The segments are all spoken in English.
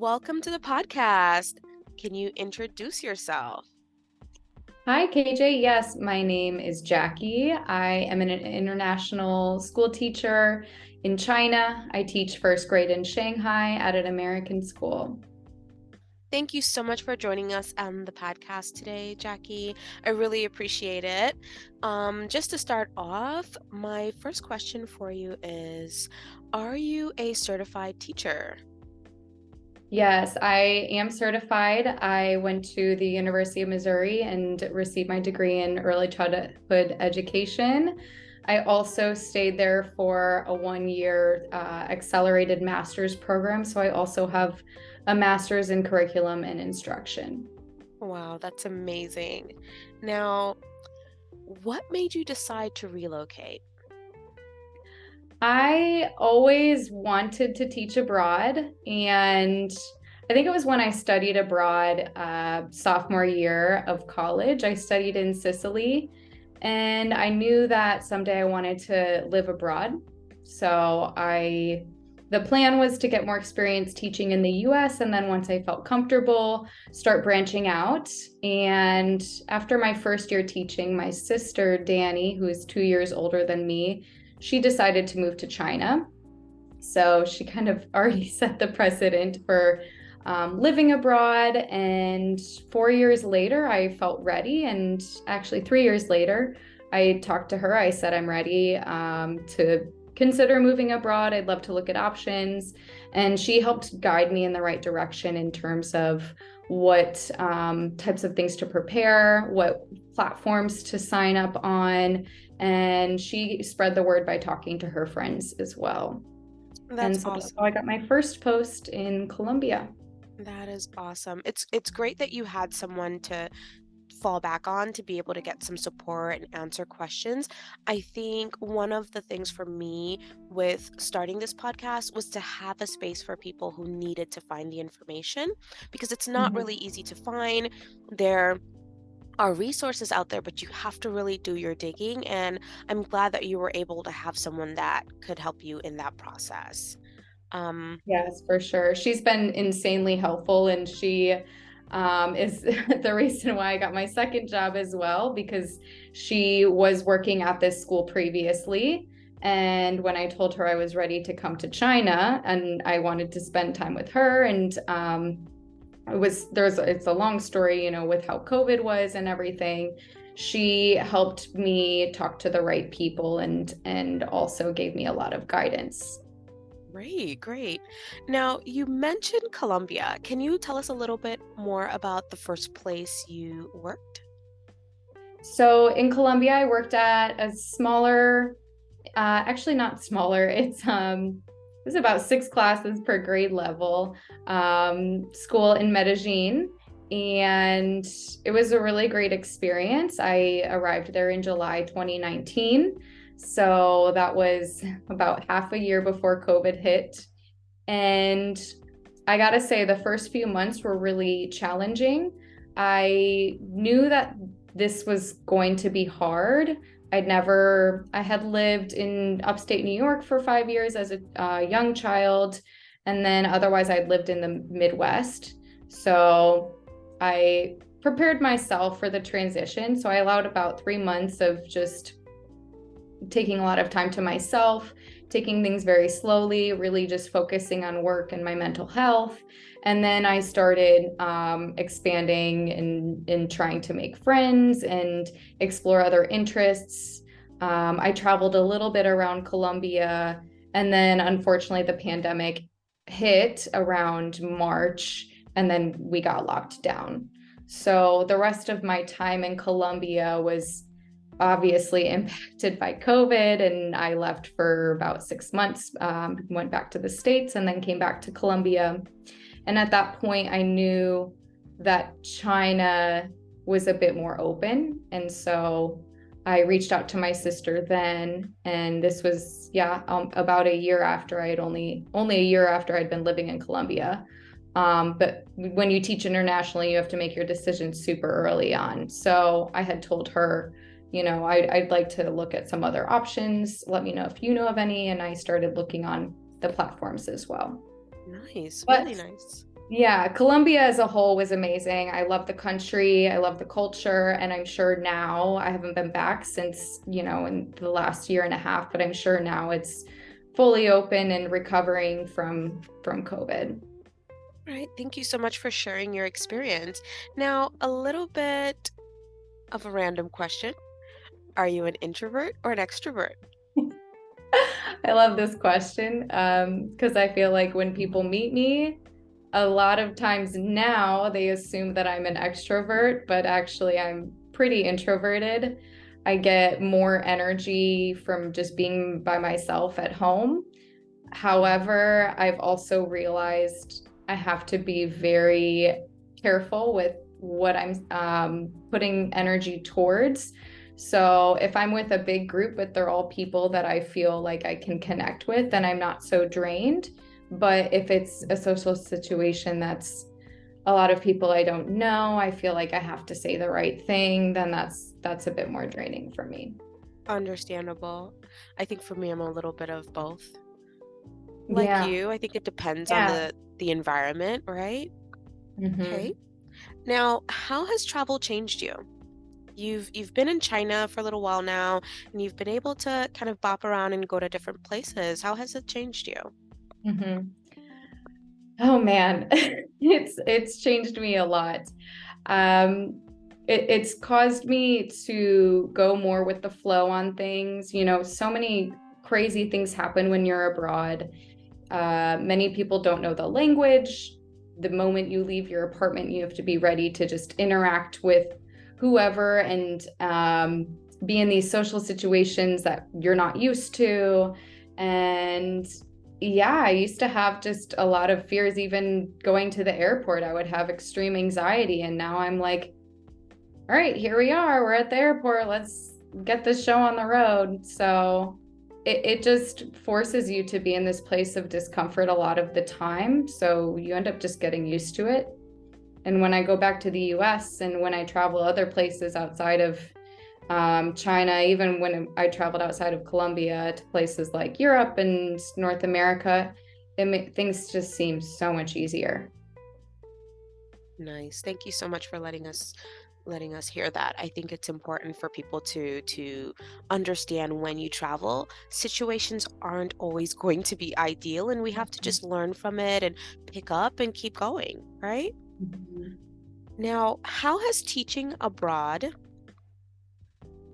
welcome to the podcast. Can you introduce yourself? Hi, KJ. Yes, my name is Jackie. I am an international school teacher in China. I teach first grade in Shanghai at an American school. Thank you so much for joining us on the podcast today, Jackie. I really appreciate it. Just to start off, my first question for you is, are you a certified teacher? Yes, I am certified. I went to the University of Missouri and received my degree in early childhood education. I also stayed there for a 1 year accelerated master's program. So I also have a master's in curriculum and instruction. Wow, that's amazing. Now, what made you decide to relocate? I always wanted to teach abroad, and I think it was when I studied abroad, sophomore year of college. I studied in Sicily, and I knew that someday I wanted to live abroad. The plan was to get more experience teaching in the US, and then once I felt comfortable, start branching out. And after my first year teaching, my sister, Danny, who is 2 years older than me, she decided to move to China. So she kind of already set the precedent for living abroad. And 4 years later, I felt ready. And actually, 3 years later, I talked to her. I said, I'm ready to consider moving abroad. I'd love to look at options. And she helped guide me in the right direction in terms of what types of things to prepare, what platforms to sign up on. And she spread the word by talking to her friends as well. That's And so that's how I awesome. got my first post in Colombia. That is awesome. It's great that you had someone to fall back on to be able to get some support and answer questions. I think one of the things for me with starting this podcast was to have a space for people who needed to find the information because it's not Mhm. really easy to find. There are resources out there, but you have to really do your digging. And I'm glad that you were able to have someone that could help you in that process. Um, Yes, for sure. She's been insanely helpful, and she is the reason why I got my second job as well, because she was working at this school previously. And when I told her I was ready to come to China and I wanted to spend time with her, and it's a long story, with how COVID was and everything. She helped me talk to the right people and also gave me a lot of guidance. Great, great. Now, you mentioned Colombia. Can you tell us a little bit more about the first place you worked? So in Colombia, I worked at a smaller, actually not smaller. It was about 6 classes per grade level, school in Medellin. And it was a really great experience. I arrived there in July 2019. So that was about half a year before COVID hit. And I gotta say, the first few months were really challenging. I knew that this was going to be hard. I had lived in upstate New York for 5 years as a young child, and then otherwise I'd lived in the Midwest. So I prepared myself for the transition. So I allowed about 3 months of just taking a lot of time to myself, taking things very slowly, really just focusing on work and my mental health. And then I started expanding and trying to make friends and explore other interests. I traveled a little bit around Colombia, and then unfortunately, the pandemic hit around March, and then we got locked down. So the rest of my time in Colombia was obviously impacted by COVID, and I left for about 6 months, went back to the States, and then came back to Colombia. And at that point, I knew that China was a bit more open. And so I reached out to my sister then, and this was, yeah, about a year after I had only a year after I'd been living in Colombia. But when you teach internationally, you have to make your decisions super early on. So I had told her, I'd like to look at some other options. Let me know if you know of any. And I started looking on the platforms as well. Nice, really But nice. Yeah, Colombia as a whole was amazing. I love the country, I love the culture, and I'm sure now I haven't been back since, in the last year and a half, but I'm sure now it's fully open and recovering from COVID. Right. Thank you so much for sharing your experience. Now, a little bit of a random question. Are you an introvert or an extrovert? I love this question because I feel like when people meet me, a lot of times now they assume that I'm an extrovert, but actually I'm pretty introverted. I get more energy from just being by myself at home. However, I've also realized I have to be very careful with what I'm putting energy towards. So if I'm with a big group, but they're all people that I feel like I can connect with, then I'm not so drained. But if it's a social situation that's a lot of people I don't know, I feel like I have to say the right thing, then that's a bit more draining for me. Understandable. I think for me, I'm a little bit of both. Like Yeah. you, I think it depends on Yeah. the environment, right? Okay. Hmm. Now, how has travel changed you? You've been in China for a little while now, and you've been able to kind of bop around and go to different places. How has it changed you? Hmm. Oh man, it's changed me a lot. Um, it's caused me to go more with the flow on things. So many crazy things happen when you're abroad. Many people don't know the language. The moment you leave your apartment, you have to be ready to just interact with whoever and be in these social situations that you're not used to. And yeah, I used to have just a lot of fears, even going to the airport. I would have extreme anxiety. And now I'm like, all right, here we are. We're at the airport. Let's get this show on the road. So it just forces you to be in this place of discomfort a lot of the time. So you end up just getting used to it. And when I go back to the US and when I travel other places outside of China, even when I traveled outside of Colombia to places like Europe and North America, things just seem so much easier. Nice. Thank you so much for letting us hear that. I think it's important for people to understand when you travel, situations aren't always going to be ideal, and we have to just learn from it and pick up and keep going, right? Mhm. Now, how has teaching abroad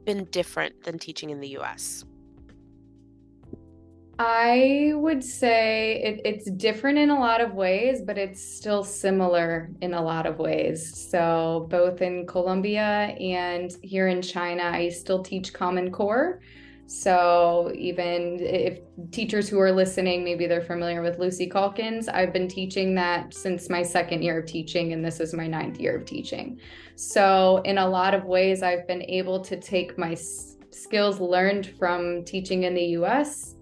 been different than teaching in the US? I would say it's different in a lot of ways, but it's still similar in a lot of ways. So, both in Colombia and here in China, I still teach Common Core. So, even if teachers who are listening, maybe they're familiar with Lucy Calkins, I've been teaching that since my second year of teaching, and this is my ninth year of teaching. So, in a lot of ways, I've been able to take my skills learned from teaching in the US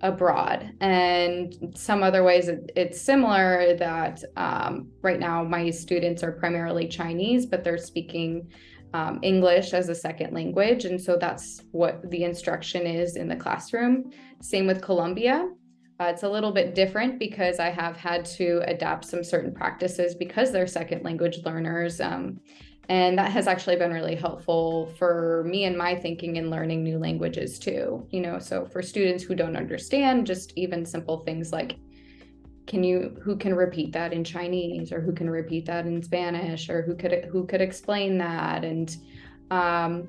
abroad. And some other ways it's similar that right now my students are primarily Chinese, but they're speaking English as a second language. And so that's what the instruction is in the classroom. Same with Colombia. It's a little bit different because I have had to adapt some certain practices because they're second language learners. And that has actually been really helpful for me and my thinking in learning new languages too. So for students who don't understand, just even simple things like, who can repeat that in Chinese, or who can repeat that in Spanish, or who could explain that? And um,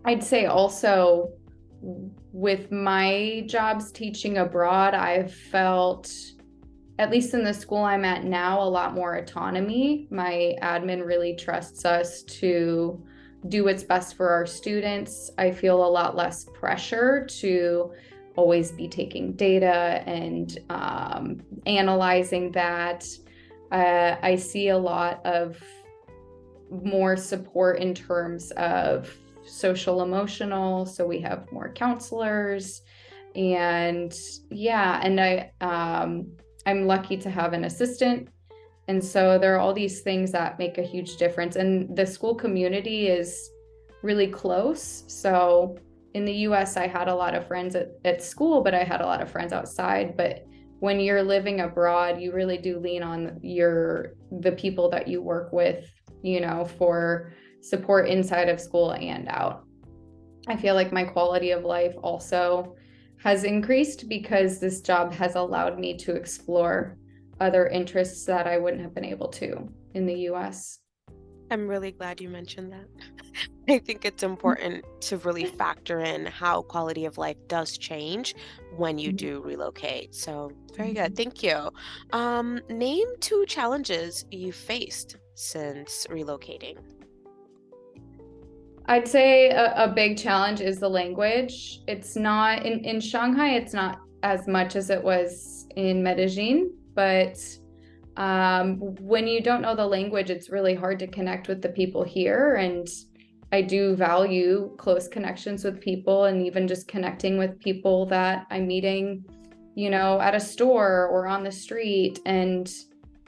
I'd say also with my jobs teaching abroad, I've felt, at least in the school I'm at now, a lot more autonomy. My admin really trusts us to do what's best for our students. I feel a lot less pressure to always be taking data and analyzing that. I see a lot of more support in terms of social emotional. So we have more counselors, and yeah, and I'm lucky to have an assistant. And so there are all these things that make a huge difference. And the school community is really close. So in the US, I had a lot of friends at school, but I had a lot of friends outside. But when you're living abroad, you really do lean on the people that you work with, for support inside of school and out. I feel like my quality of life also has increased because this job has allowed me to explore other interests that I wouldn't have been able to in the US. I'm really glad you mentioned that. I think it's important to really factor in how quality of life does change when you do relocate. So, very good. Thank you. Name two challenges you faced since relocating. I'd say a big challenge is the language. It's not in Shanghai, it's not as much as it was in Medellin, but when you don't know the language, it's really hard to connect with the people here. And I do value close connections with people, and even just connecting with people that I'm meeting, at a store or on the street. And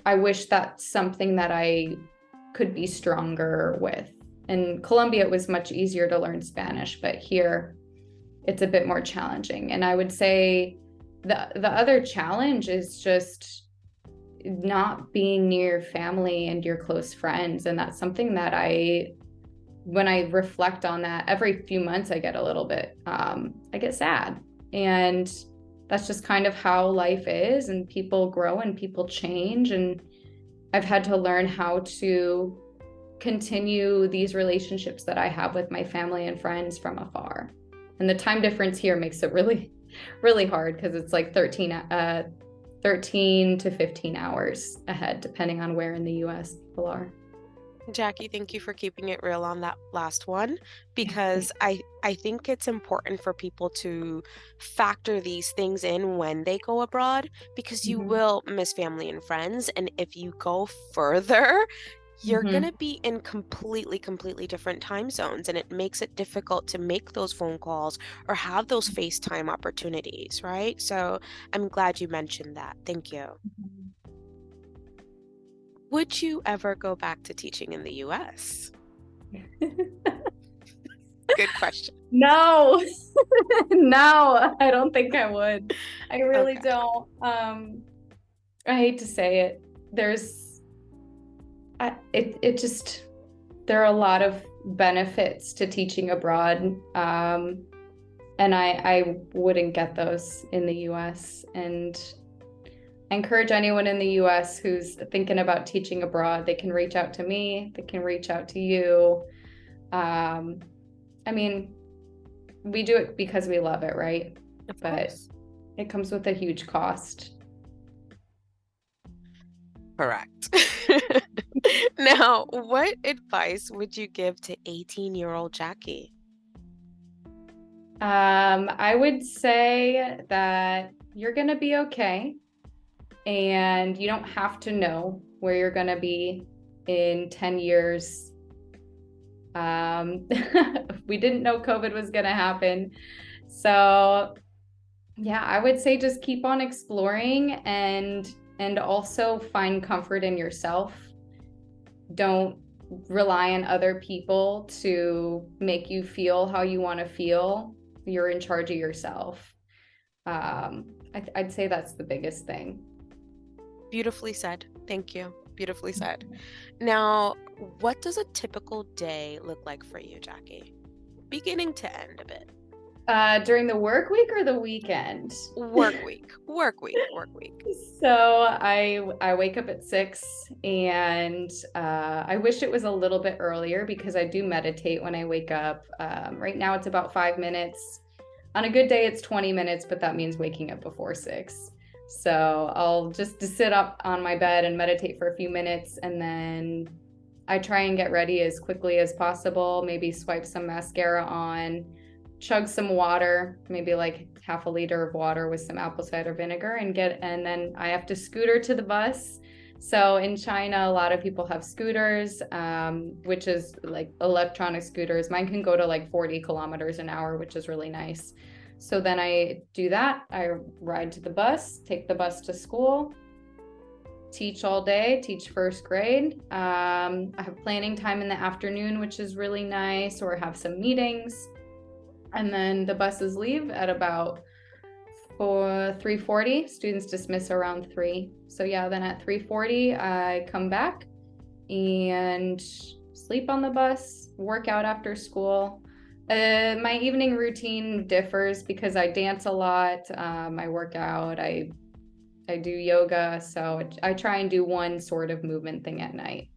I wish that's something that I could be stronger with. In Colombia, it was much easier to learn Spanish, but here it's a bit more challenging. And I would say the other challenge is just not being near your family and your close friends. And that's something that when I reflect on that, every few months I get a little bit, I get sad. And that's just kind of how life is, and people grow and people change. And I've had to learn how to continue these relationships that I have with my family and friends from afar. And the time difference here makes it really, really hard, because it's like 13 to 15 hours ahead, depending on where in the US people are. Jackie, thank you for keeping it real on that last one, because I think it's important for people to factor these things in when they go abroad, because you will miss family and friends. And if you go further, you're going to be in completely different time zones, and it makes it difficult to make those phone calls or have those FaceTime opportunities, right? So I'm glad you mentioned that. Thank you. Would you ever go back to teaching in the US? Good question. No, no, I don't think I would. I really don't. I hate to say it. There are a lot of benefits to teaching abroad. And I wouldn't get those in the US. And I encourage anyone in the US who's thinking about teaching abroad, they can reach out to me, they can reach out to you. I mean, we do it because we love it, right? But it comes with a huge cost. Correct. Now, what advice would you give to 18-year-old Jackie? I would say that you're going to be okay, and you don't have to know where you're going to be in 10 years. We didn't know COVID was going to happen. So yeah, I would say just keep on exploring, and also find comfort in yourself. Don't rely on other people to make you feel how you want to feel. You're in charge of yourself. I'd say that's the biggest thing. Beautifully said. Thank you. Beautifully said. Now, what does a typical day look like for you, Jackie? Beginning to end a bit. During the work week or the weekend? Work week. So I wake up at 6, and I wish it was a little bit earlier, because I do meditate when I wake up. Right now it's about 5 minutes. On a good day, it's 20 minutes, but that means waking up before 6. So I'll just sit up on my bed and meditate for a few minutes, and then I try and get ready as quickly as possible, maybe swipe some mascara on, chug some water, maybe like half a liter of water with some apple cider vinegar, and then I have to scooter to the bus. So in China, a lot of people have scooters, which is like electronic scooters. Mine can go to like 40 kilometers an hour, which is really nice. So then I do that. I ride to the bus, take the bus to school, teach all day, teach first grade. I have planning time in the afternoon, which is really nice, or have some meetings. And then the buses leave at about for 3:40. Students dismiss around 3. So yeah, then at 3:40, I come back and sleep on the bus, work out after school. My evening routine differs because I dance a lot. I work out, I do yoga, so I try and do one sort of movement thing at night.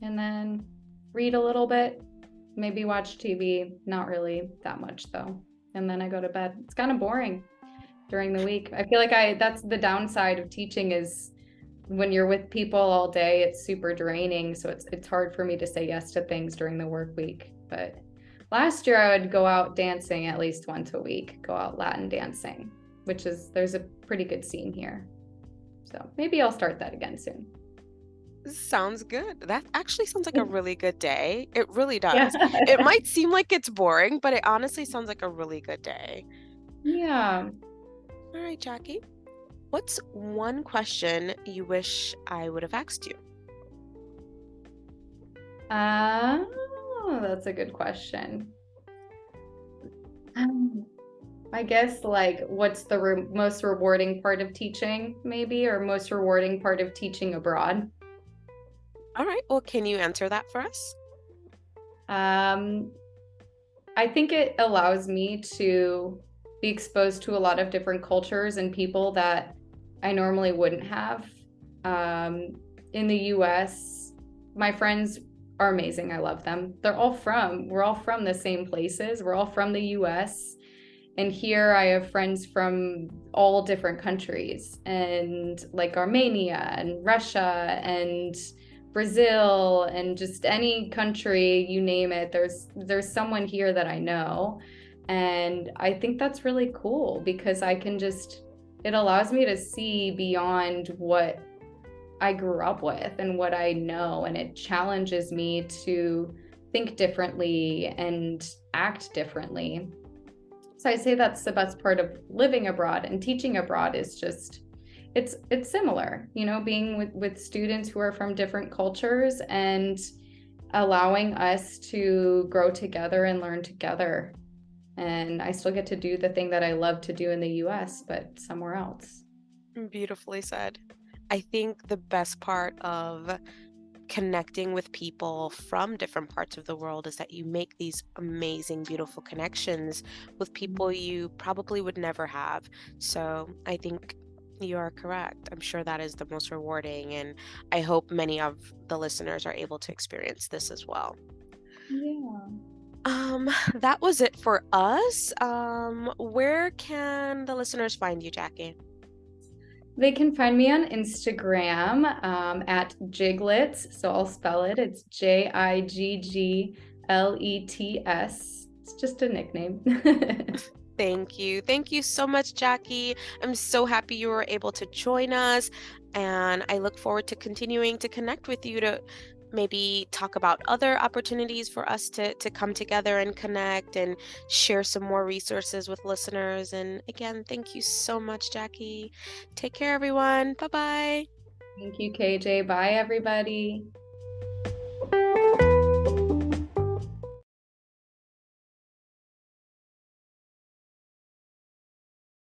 And then read a little bit, maybe watch TV, not really that much though. And then I go to bed. It's kind of boring during the week. I feel like that's the downside of teaching is when you're with people all day, it's super draining. So it's hard for me to say yes to things during the work week. But last year I would go out dancing at least once a week, go out Latin dancing, there's a pretty good scene here. So maybe I'll start that again soon. Sounds good. That actually sounds like a really good day. It really does. Yeah. It might seem like it's boring, but it honestly sounds like a really good day. Yeah. All right, Jackie. What's one question you wish I would have asked you? Oh, that's a good question. I guess like what's the most rewarding part of teaching, maybe, or most rewarding part of teaching abroad? All right. Well, can you answer that for us? I think it allows me to be exposed to a lot of different cultures and people that I normally wouldn't have. In the US, my friends are amazing. I love them. We're all from the same places. We're all from the US. And here I have friends from all different countries, and like Armenia and Russia and Brazil and just any country, you name it, there's someone here that I know. And I think that's really cool because it allows me to see beyond what I grew up with and what I know, and it challenges me to think differently and act differently. So I say that's the best part of living abroad, and teaching abroad is just it's similar, being with students who are from different cultures and allowing us to grow together and learn together. And I still get to do the thing that I love to do in the US, but somewhere else. Beautifully said. I think the best part of connecting with people from different parts of the world is that you make these amazing, beautiful connections with people you probably would never have. So I think you are correct. I'm sure that is the most rewarding, and I hope many of the listeners are able to experience this as well. Yeah. That was it for us. Where can the listeners find you, Jackie? They can find me on Instagram at Jiglets. So I'll spell it. It's Jiglets. It's just a nickname. Thank you. Thank you so much, Jackie. I'm so happy you were able to join us, and I look forward to continuing to connect with you to maybe talk about other opportunities for us to come together and connect and share some more resources with listeners. And again, thank you so much, Jackie. Take care, everyone. Bye-bye. Thank you, KJ. Bye, everybody.